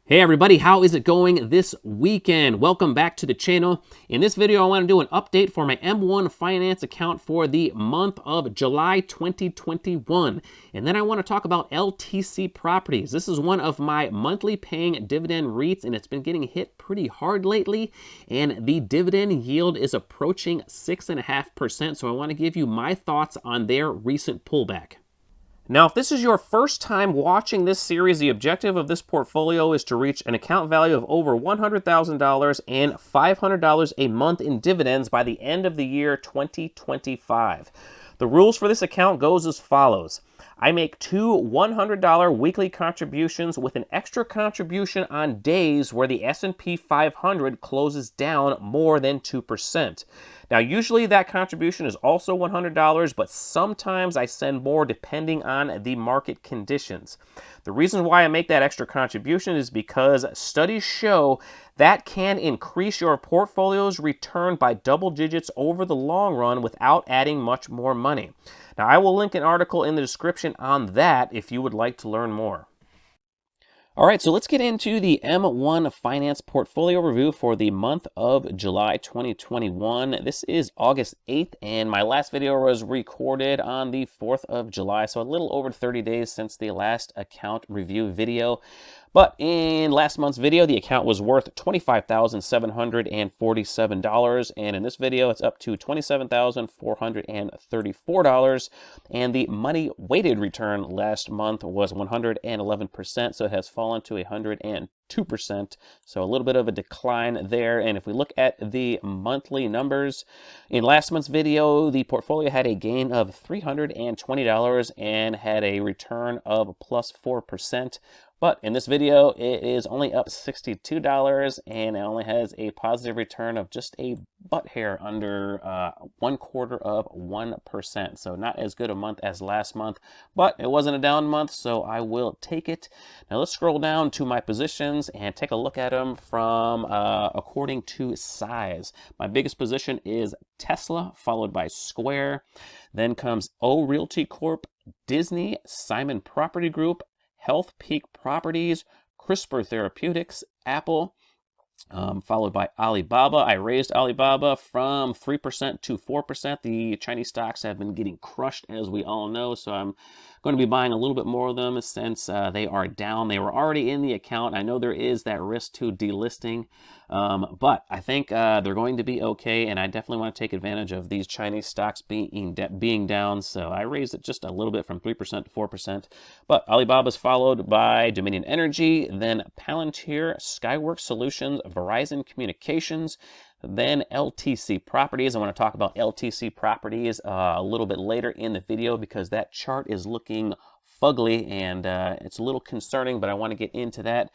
Hey everybody, how is it going this weekend? Welcome back to the channel. In this video, I want to do an update for my M1 Finance account for the month of July 2021. And then I want to talk about LTC Properties. This is one of my monthly paying dividend REITs, and it's been getting hit pretty hard lately. And the dividend yield is approaching 6.5%. So I want to give you my thoughts on their recent pullback. Now, if this is your first time watching this series, the objective of this portfolio is to reach an account value of over $100,000 and $500 a month in dividends by the end of the year 2025. The rules for this account goes as follows. I make two $100 weekly contributions with an extra contribution on days where the S&P 500 closes down more than 2%. Now, usually that contribution is also $100, but sometimes I send more depending on the market conditions. The reason why I make that extra contribution is because studies show that can increase your portfolio's return by double digits over the long run without adding much more money. Now, I will link an article in the description on that if you would like to learn more. All right, so let's get into the M1 Finance portfolio review for the month of July 2021. This is August 8th, and my last video was recorded on the 4th of July, so a little over 30 days since the last account review video. But in last month's video, the account was worth $25,747, and in this video, it's up to $27,434, and the money weighted return last month was 111%, so it has fallen to 102%, so a little bit of a decline there. And if we look at the monthly numbers, in last month's video, the portfolio had a gain of $320 and had a return of plus 4%. But in this video, it is only up $62 and it only has a positive return of just a butt hair under 1/4%. So not as good a month as last month, but it wasn't a down month, so I will take it. Now let's scroll down to my positions and take a look at them from according to size. My biggest position is Tesla, followed by Square. Then comes O Realty Corp, Disney, Simon Property Group, Health Peak Properties, CRISPR Therapeutics, Apple, followed by Alibaba. I raised Alibaba from 3% to 4%. The Chinese stocks have been getting crushed, as we all know, so I'm going to be buying a little bit more of them since they are down. They were already in the account. I know there is that risk to delisting, but I think they're going to be okay, and I definitely want to take advantage of these Chinese stocks being down, so I raised it just a little bit from 3% to 4%. But Alibaba's followed by Dominion Energy, then Palantir, Skyworks Solutions, Verizon Communications, then LTC Properties. I want to talk about LTC Properties a little bit later in the video because that chart is looking fugly and it's a little concerning, but I want to get into that.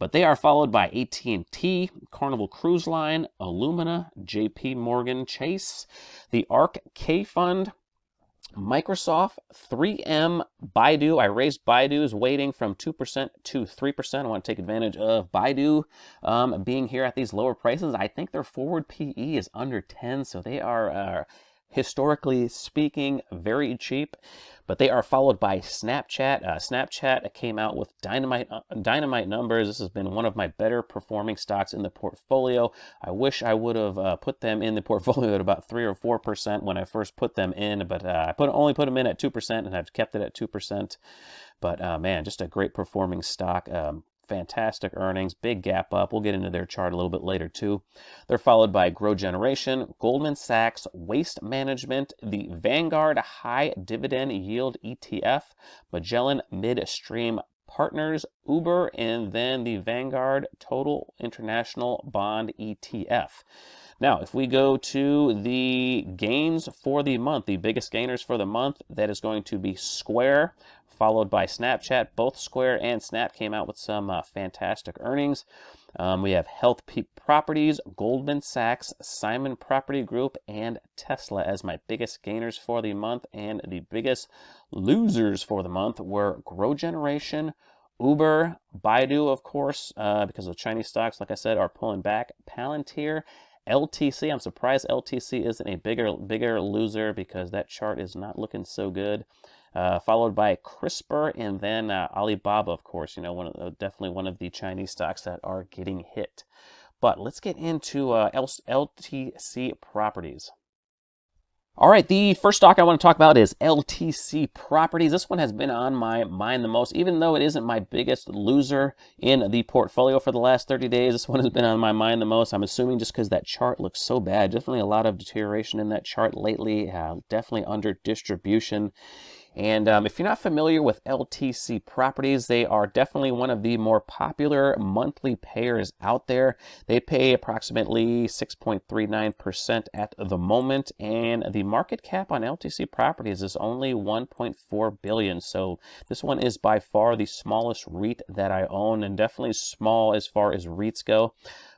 But they are followed by AT&T, Carnival Cruise Line, Illumina, JP Morgan Chase, the ARK K Fund, Microsoft, 3M, Baidu. I raised Baidu's weighting from 2% to 3%. I want to take advantage of Baidu being here at these lower prices. I think their forward PE is under 10, so they are historically speaking very cheap. But they are followed by Snapchat. Snapchat came out with dynamite numbers. This has been one of my better performing stocks in the portfolio. I wish I would have put them in the portfolio at about 3 or 4% when I first put them in, but I only put them in at 2%, and I've kept it at 2%. But man, just a great performing stock. Fantastic earnings, big gap up. We'll get into their chart a little bit later too. They're followed by Grow Generation, Goldman Sachs, Waste Management, the Vanguard High Dividend Yield ETF, Magellan Midstream Partners, Uber, and then the Vanguard Total International Bond ETF. Now, if we go to the gains for the month, the biggest gainers for the month, that is going to be Square, followed by Snapchat. Both Square and Snap came out with some fantastic earnings. We have Health Peak Properties, Goldman Sachs, Simon Property Group, and Tesla as my biggest gainers for the month. And the biggest losers for the month were Grow Generation, Uber, Baidu, of course, because the Chinese stocks, like I said, are pulling back, Palantir, LTC. I'm surprised LTC isn't a bigger loser because that chart is not looking so good. followed by CRISPR, and then Alibaba, of course, definitely one of the Chinese stocks that are getting hit. But let's get into LTC Properties. All right, the first stock I want to talk about is LTC Properties. This one has been on my mind the most, even though it isn't my biggest loser in the portfolio for the last 30 days. This one has been on my mind the most. I'm assuming just because that chart looks so bad. Definitely a lot of deterioration in that chart lately, definitely under distribution. And if you're not familiar with LTC Properties, they are definitely one of the more popular monthly payers out there. They pay approximately 6.39% at the moment, and the market cap on LTC Properties is only $1.4 billion. So this one is by far the smallest REIT that I own, and definitely small as far as REITs go.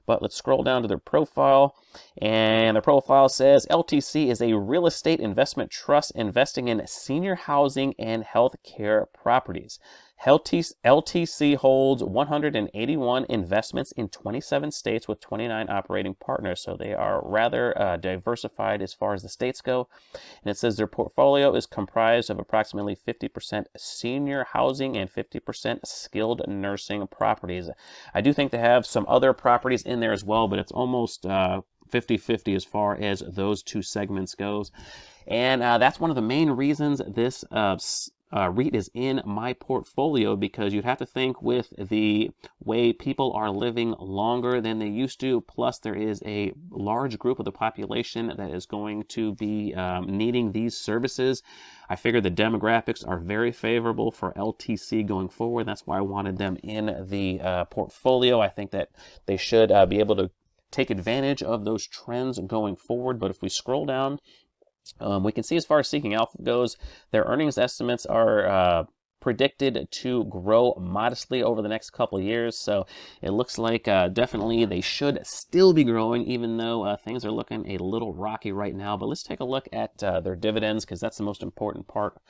But let's scroll down to their profile, and the profile says LTC is a real estate investment trust investing in senior housing and healthcare properties. LTC holds 181 investments in 27 states with 29 operating partners, so they are rather diversified as far as the states go. And it says their portfolio is comprised of approximately 50% senior housing and 50% skilled nursing properties. I do think they have some other properties in there as well, but it's almost 50-50 as far as those two segments goes. And that's one of the main reasons this REIT is in my portfolio, because you'd have to think with the way people are living longer than they used to, plus there is a large group of the population that is going to be needing these services. I figure the demographics are very favorable for LTC going forward. That's why I wanted them in the portfolio. I think that they should be able to take advantage of those trends going forward. But if we scroll down, we can see as far as Seeking Alpha goes, their earnings estimates are predicted to grow modestly over the next couple of years. So it looks like definitely they should still be growing, even though things are looking a little rocky right now. But let's take a look at their dividends, because that's the most important part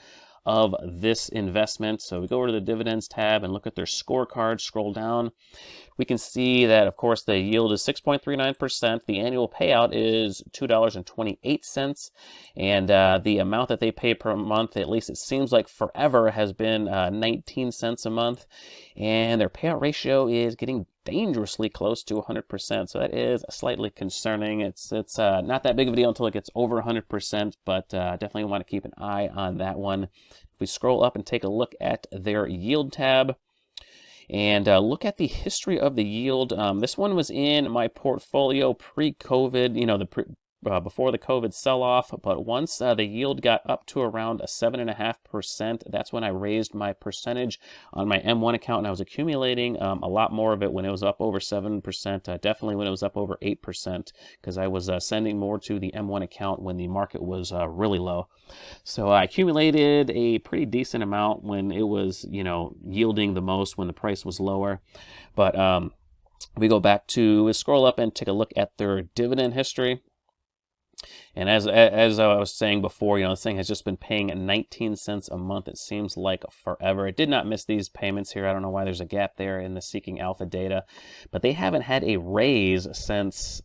of this investment. So we go over to the dividends tab and look at their scorecard, scroll down. We can see that, of course, the yield is 6.39%. The annual payout is $2.28. And the amount that they pay per month, at least it seems like forever, has been 19 cents a month. And their payout ratio is getting dangerously close to 100%. So that is slightly concerning. It's not that big of a deal until it gets over 100%, but definitely want to keep an eye on that one. If we scroll up and take a look at their yield tab, and look at the history of the yield. This one was in my portfolio pre-COVID, before the COVID sell-off. But once the yield got up to around 7.5%, that's when I raised my percentage on my M1 account, and I was accumulating a lot more of it when it was up over 7%, definitely when it was up over 8%, because I was sending more to the M1 account when the market was really low. So I accumulated a pretty decent amount when it was, yielding the most, when the price was lower. But we go back to scroll up and take a look at their dividend history. And as I was saying before, this thing has just been paying 19 cents a month. It seems like forever. It did not miss these payments here. I don't know why there's a gap there in the Seeking Alpha data, but they haven't had a raise since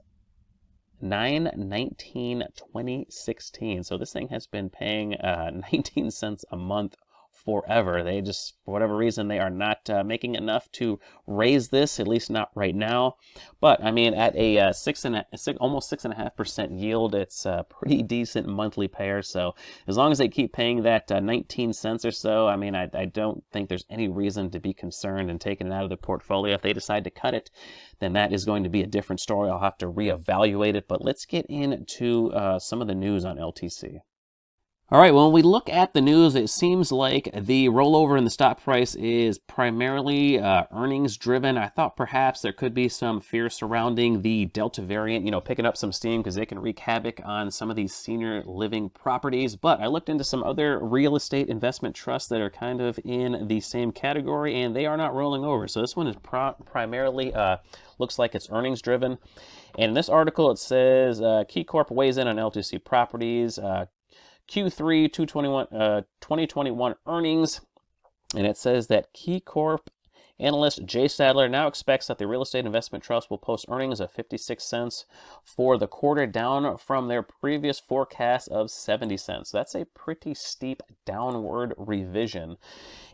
9/19/2016. So this thing has been paying 19 cents a month forever. They just, for whatever reason, they are not making enough to raise this, at least not right now. But I mean, at a almost 6.5% yield, it's a pretty decent monthly payer. So as long as they keep paying that 19 cents or so, I mean, I don't think there's any reason to be concerned and taking it out of the portfolio. If they decide to cut it, then that is going to be a different story. I'll have to reevaluate it. But let's get into some of the news on LTC. All right, well, when we look at the news, it seems like the rollover in the stock price is primarily earnings driven. I thought perhaps there could be some fear surrounding the Delta variant, picking up some steam because they can wreak havoc on some of these senior living properties. But I looked into some other real estate investment trusts that are kind of in the same category, and they are not rolling over. So this one is primarily looks like it's earnings driven. And in this article, it says Key Corp weighs in on LTC Properties, Q3 2021 earnings, and it says that Key Corp Analyst Jay Sadler now expects that the Real Estate Investment Trust will post earnings of 56 cents for the quarter, down from their previous forecast of 70 cents. That's a pretty steep downward revision.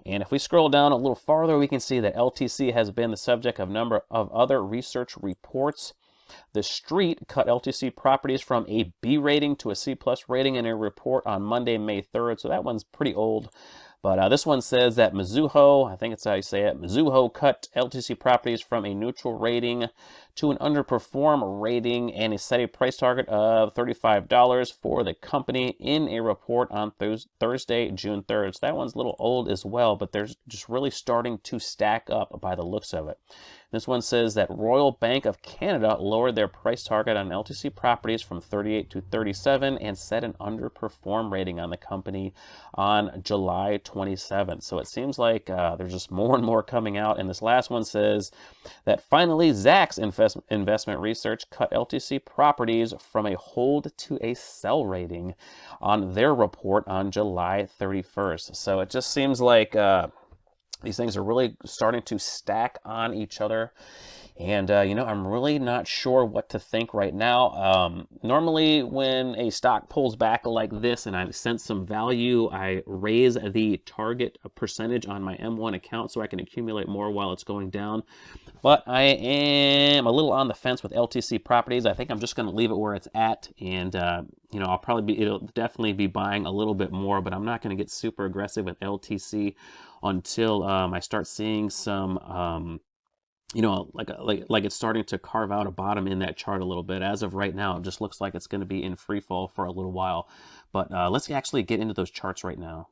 And if we scroll down a little farther, we can see that LTC has been the subject of a number of other research reports. The Street cut LTC Properties from a B rating to a C plus rating in a report on Monday, May 3rd. So that one's pretty old. But this one says that Mizuho, I think it's how you say it, Mizuho cut LTC Properties from a neutral rating to an underperform rating and set a price target of $35 for the company in a report on Thursday, June 3rd. So that one's a little old as well, but they're just really starting to stack up by the looks of it. This one says that Royal Bank of Canada lowered their price target on LTC Properties from 38 to 37 and set an underperform rating on the company on July 27th. So it seems like there's just more and more coming out. And this last one says that finally Zacks Investment Research cut LTC Properties from a hold to a sell rating on their report on July 31st. So it just seems like these things are really starting to stack on each other. And, I'm really not sure what to think right now. Normally, when a stock pulls back like this and I sense some value, I raise the target percentage on my M1 account so I can accumulate more while it's going down. But I am a little on the fence with LTC Properties. I think I'm just going to leave it where it's at. And, it'll definitely be buying a little bit more, but I'm not going to get super aggressive with LTC until I start seeing some like it's starting to carve out a bottom in that chart a little bit. As of right now, it just looks like it's going to be in free fall for a little while. But let's actually get into those charts right now.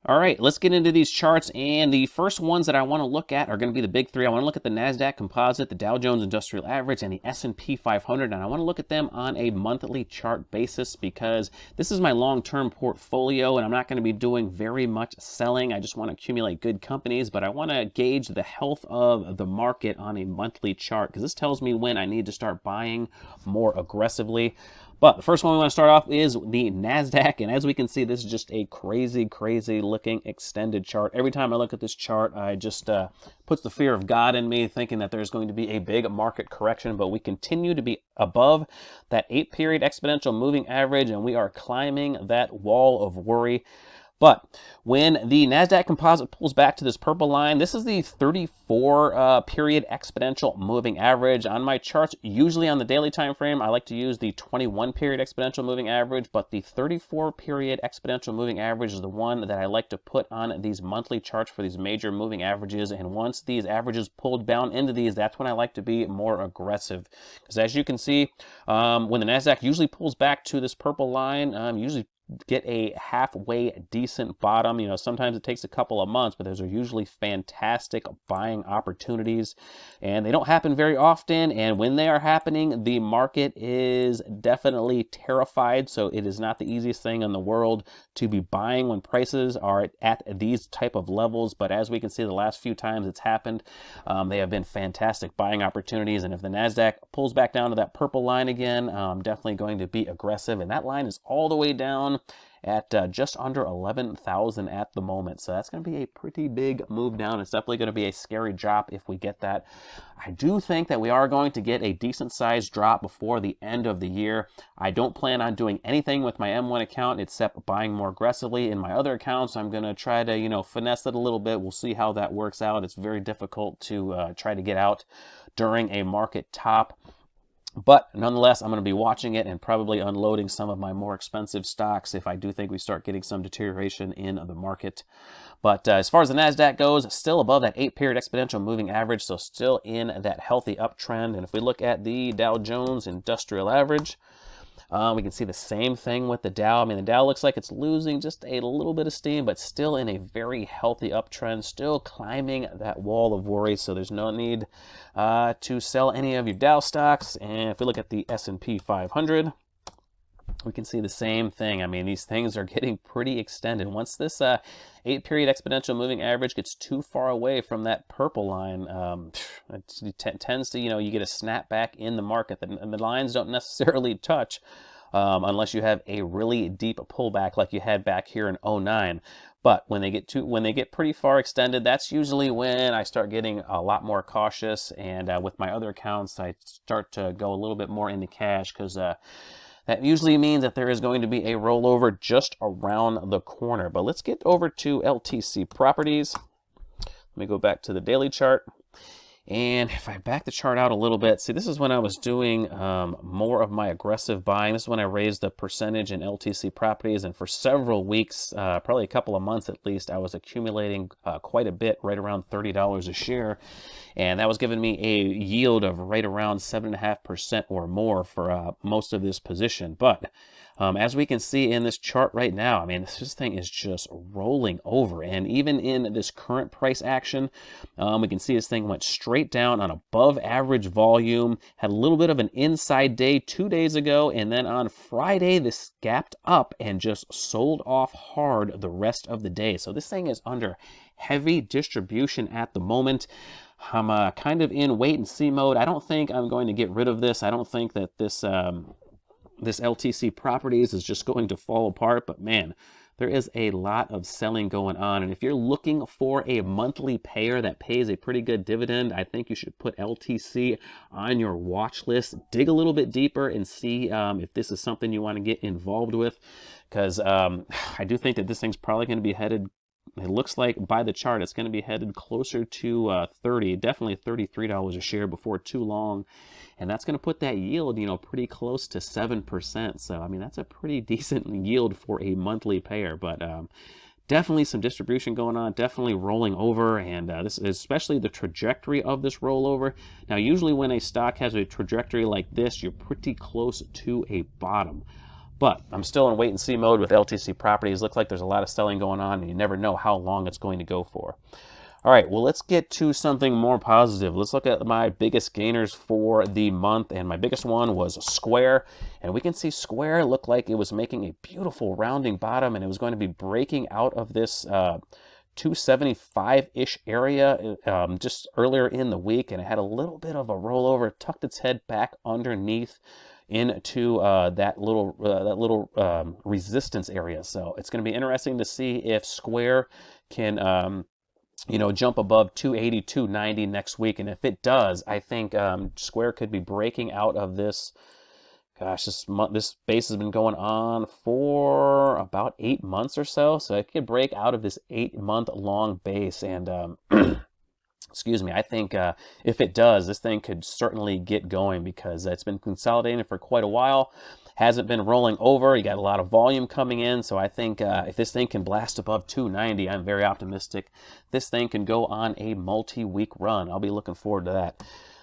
All right, let's get into these charts, and the first ones that I want to look at are going to be the big three. I want to look at the NASDAQ Composite, the Dow Jones Industrial Average, and the S&P 500, and I want to look at them on a monthly chart basis because this is my long-term portfolio, and I'm not going to be doing very much selling. I just want to accumulate good companies, but I want to gauge the health of the market on a monthly chart because this tells me when I need to start buying more aggressively. But the first one we want to start off is the NASDAQ, and as we can see, this is just a crazy looking extended chart. Every time I look at this chart, I just puts the fear of God in me, thinking that there's going to be a big market correction, but we continue to be above that 8-period exponential moving average, and we are climbing that wall of worry. But when the NASDAQ Composite pulls back to this purple line, this is the 34-period exponential moving average. On my charts, usually on the daily time frame, I like to use the 21-period exponential moving average, but the 34-period exponential moving average is the one that I like to put on these monthly charts for these major moving averages. And once these averages pulled down into these, that's when I like to be more aggressive. Because as you can see, when the NASDAQ usually pulls back to this purple line, usually get a halfway decent bottom. Sometimes it takes a couple of months, but those are usually fantastic buying opportunities, and they don't happen very often. And when they are happening, the market is definitely terrified. So it is not the easiest thing in the world to be buying when prices are at these type of levels. But as we can see, the last few times it's happened, they have been fantastic buying opportunities. And if the NASDAQ pulls back down to that purple line again, I'm definitely going to be aggressive. And that line is all the way down at just under 11,000 at the moment. So that's going to be a pretty big move down. It's definitely going to be a scary drop if we get that. I do think that we are going to get a decent sized drop before the end of the year. I don't plan on doing anything with my M1 account except buying more aggressively. In my other accounts, I'm going to try to, finesse it a little bit. We'll see how that works out. It's very difficult to try to get out during a market top. But nonetheless, I'm going to be watching it and probably unloading some of my more expensive stocks if I do think we start getting some deterioration in the market. But as far as the NASDAQ goes, still above that 8-period exponential moving average, so still in that healthy uptrend. And if we look at the Dow Jones Industrial Average, we can see the same thing with the Dow. I mean, the Dow looks like it's losing just a little bit of steam, but still in a very healthy uptrend, still climbing that wall of worry. So there's no need to sell any of your Dow stocks. And if we look at the S&P 500, we can see the same thing. I mean, these things are getting pretty extended. Once this 8-period exponential moving average gets too far away from that purple line, it tends to, you get a snap back in the market. And the lines don't necessarily touch. unless you have a really deep pullback like you had back here in '09. But when they get pretty far extended, that's usually when I start getting a lot more cautious. And with my other accounts, I start to go a little bit more into cash, because that usually means that there is going to be a rollover just around the corner. But let's get over to LTC Properties. Let me go back to the daily chart. And if I back the chart out a little bit, see, this is when I was doing more of my aggressive buying. This is when I raised the percentage in LTC Properties. And for several weeks, probably a couple of months at least, I was accumulating quite a bit, right around $30 a share. And that was giving me a yield of right around 7.5% or more for most of this position. But as we can see in this chart right now, I mean, this thing is just rolling over. And even in this current price action, we can see this thing went straight down on above average volume, had a little bit of an inside day 2 days ago, and then on Friday, this gapped up and just sold off hard the rest of the day. So this thing is under heavy distribution at the moment. I'm kind of in wait and see mode. I don't think I'm going to get rid of this. I don't think that this LTC Properties is just going to fall apart, but man, there is a lot of selling going on. And if you're looking for a monthly payer that pays a pretty good dividend, I think you should put LTC on your watch list. Dig a little bit deeper and see if this is something you want to get involved with, because I do think that this thing's probably going to be headed, it looks like by the chart, it's going to be headed closer to 30, definitely $33 a share before too long. And that's going to put that yield, pretty close to 7%. So, I mean, that's a pretty decent yield for a monthly payer. But definitely some distribution going on, definitely rolling over. And this is especially the trajectory of this rollover. Now, usually when a stock has a trajectory like this, you're pretty close to a bottom. But I'm still in wait and see mode with LTC Properties. Looks like there's a lot of selling going on, and you never know how long it's going to go for. All right, well, let's get to something more positive. Let's look at my biggest gainers for the month, and my biggest one was Square. And we can see Square looked like it was making a beautiful rounding bottom, and it was going to be breaking out of this 275-ish area just earlier in the week, and it had a little bit of a rollover, tucked its head back underneath into that little resistance area. So it's going to be interesting to see if Square can jump above 280, 290 next week. And if it does, I think Square could be breaking out of this. Gosh, this base has been going on for about 8 months or so. So it could break out of this 8-month-long base. And excuse me, I think if it does, this thing could certainly get going, because it's been consolidating for quite a while. Hasn't been rolling over. You got a lot of volume coming in. So I think if this thing can blast above 290, I'm very optimistic this thing can go on a multi-week run. I'll be looking forward to that.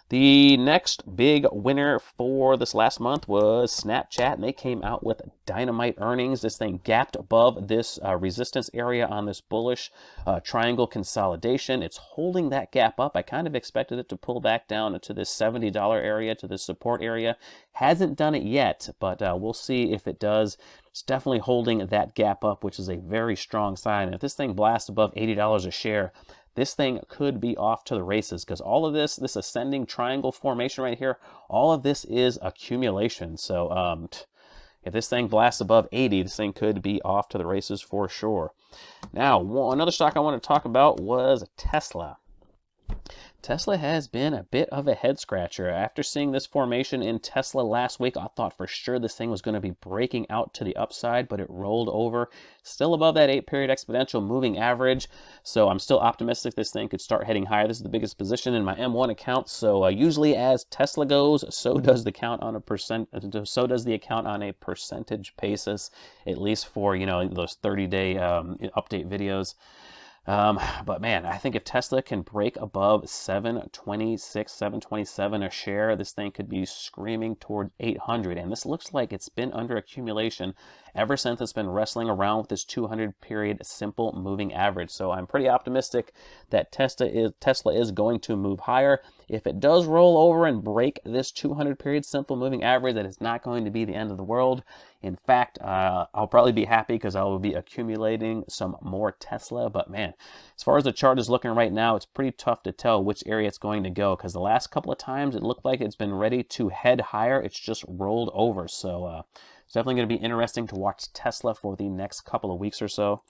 The next big winner for this last month was Snapchat, and they came out with dynamite earnings. This thing gapped above this resistance area on this bullish triangle consolidation. It's holding that gap up. I kind of expected it to pull back down to this $70 area, to this support area. Hasn't done it yet, but we'll see if it does. It's definitely holding that gap up, which is a very strong sign. If this thing blasts above $80 a share, this thing could be off to the races, because all of this ascending triangle formation right here, all of this is accumulation. So if this thing blasts above 80, this thing could be off to the races for sure. Now, another stock I want to talk about was Tesla. Tesla has been a bit of a head scratcher. After seeing this formation in Tesla last week, I thought for sure this thing was going to be breaking out to the upside, but it rolled over, still above that 8-period exponential moving average. So I'm still optimistic this thing could start heading higher. This is the biggest position in my M1 account. So usually as Tesla goes, so does the account on a percentage basis, at least for those 30-day update videos. But man, I think if Tesla can break above 726, 727 a share, this thing could be screaming toward 800. And this looks like it's been under accumulation ever since it's been wrestling around with this 200-period simple moving average. So I'm pretty optimistic that Tesla is going to move higher. If it does roll over and break this 200-period simple moving average, that is not going to be the end of the world. In fact, I'll probably be happy, because I will be accumulating some more Tesla. But man, as far as the chart is looking right now, it's pretty tough to tell which area it's going to go, because the last couple of times it looked like it's been ready to head higher. It's just rolled over. So It's definitely going to be interesting to watch Tesla for the next couple of weeks or so.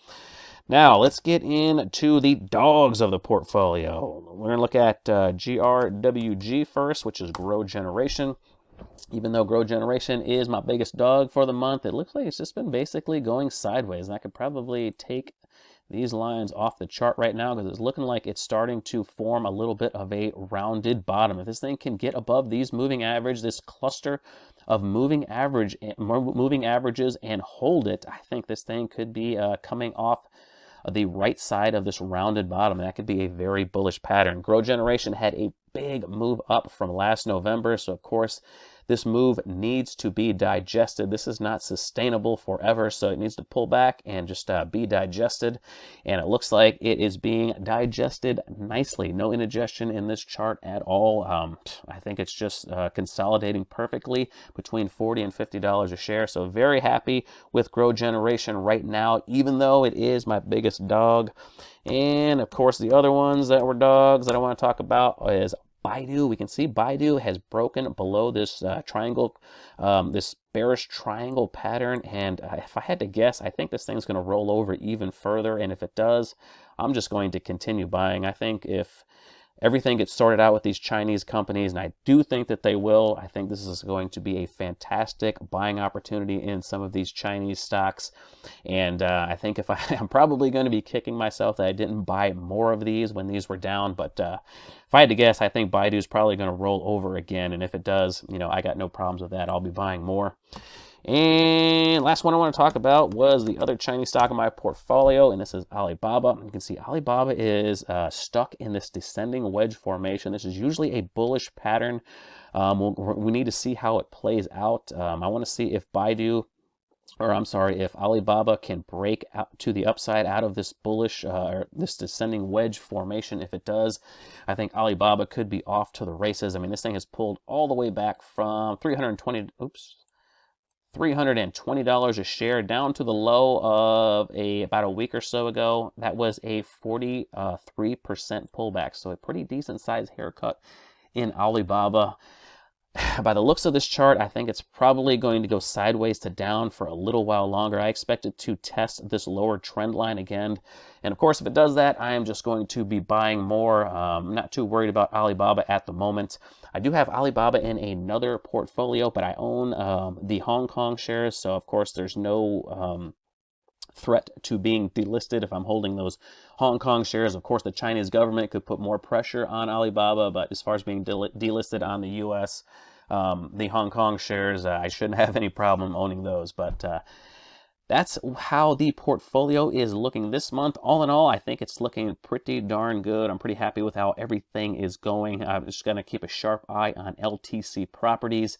Now, let's get into the dogs of the portfolio. We're going to look at GRWG first, which is Grow Generation. Even though Grow Generation is my biggest dog for the month, it looks like it's just been basically going sideways. And I could probably take these lines off the chart right now because it's looking like it's starting to form a little bit of a rounded bottom. If this thing can get above these moving average, this cluster of moving averages and hold it, I think this thing could be coming off the right side of this rounded bottom. And that could be a very bullish pattern. Grow Generation had a big move up from last November, so of course this move needs to be digested. This is not sustainable forever, so it needs to pull back and just be digested. And it looks like it is being digested nicely. No indigestion in this chart at all. I think it's just consolidating perfectly between $40 and $50 a share. So very happy with Grow Generation right now, even though it is my biggest dog. And of course, the other ones that were dogs that I want to talk about is Baidu. We can see Baidu has broken below this triangle, this bearish triangle pattern. And if I had to guess, I think this thing's going to roll over even further. And if it does, I'm just going to continue buying. I think if everything gets sorted out with these Chinese companies, and I do think that they will, I think this is going to be a fantastic buying opportunity in some of these Chinese stocks. And I think if I'm probably going to be kicking myself that I didn't buy more of these when these were down. But if I had to guess, I think Baidu is probably going to roll over again. And if it does, you know, I got no problems with that. I'll be buying more. And last one I want to talk about was the other Chinese stock in my portfolio, and this is Alibaba. You can see Alibaba is stuck in this descending wedge formation. This is usually a bullish pattern. We need to see how it plays out. I want to see if if Alibaba can break out to the upside out of this bullish, or this descending wedge formation. If it does, I think Alibaba could be off to the races. I mean, this thing has pulled all the way back from $320 a share down to the low of about a week or so ago. That was a 43% pullback, so a pretty decent sized haircut in Alibaba. By the looks of this chart, I think it's probably going to go sideways to down for a little while longer. I expect it to test this lower trend line again. And of course, if it does that, I am just going to be buying more. I'm not too worried about Alibaba at the moment. I do have Alibaba in another portfolio, but I own the Hong Kong shares. So of course, there's no threat to being delisted if I'm holding those Hong Kong shares. Of course, the Chinese government could put more pressure on Alibaba, but as far as being delisted on the U.S., the Hong Kong shares, I shouldn't have any problem owning those. But that's how the portfolio is looking this month. All in all, I think it's looking pretty darn good. I'm pretty happy with how everything is going. I'm just going to keep a sharp eye on LTC Properties.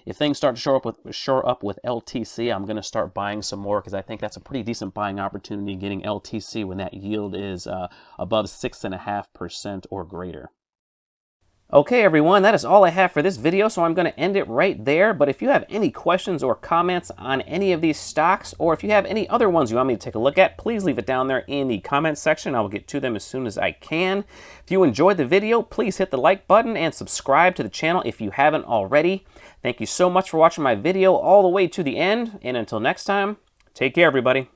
If things start to shore up with LTC, I'm going to start buying some more because I think that's a pretty decent buying opportunity, getting LTC when that yield is above 6.5% or greater. Okay, everyone, that is all I have for this video, so I'm going to end it right there. But if you have any questions or comments on any of these stocks, or if you have any other ones you want me to take a look at, please leave it down there in the comments section. I will get to them as soon as I can. If you enjoyed the video, please hit the like button and subscribe to the channel if you haven't already. Thank you so much for watching my video all the way to the end, and until next time, take care, everybody.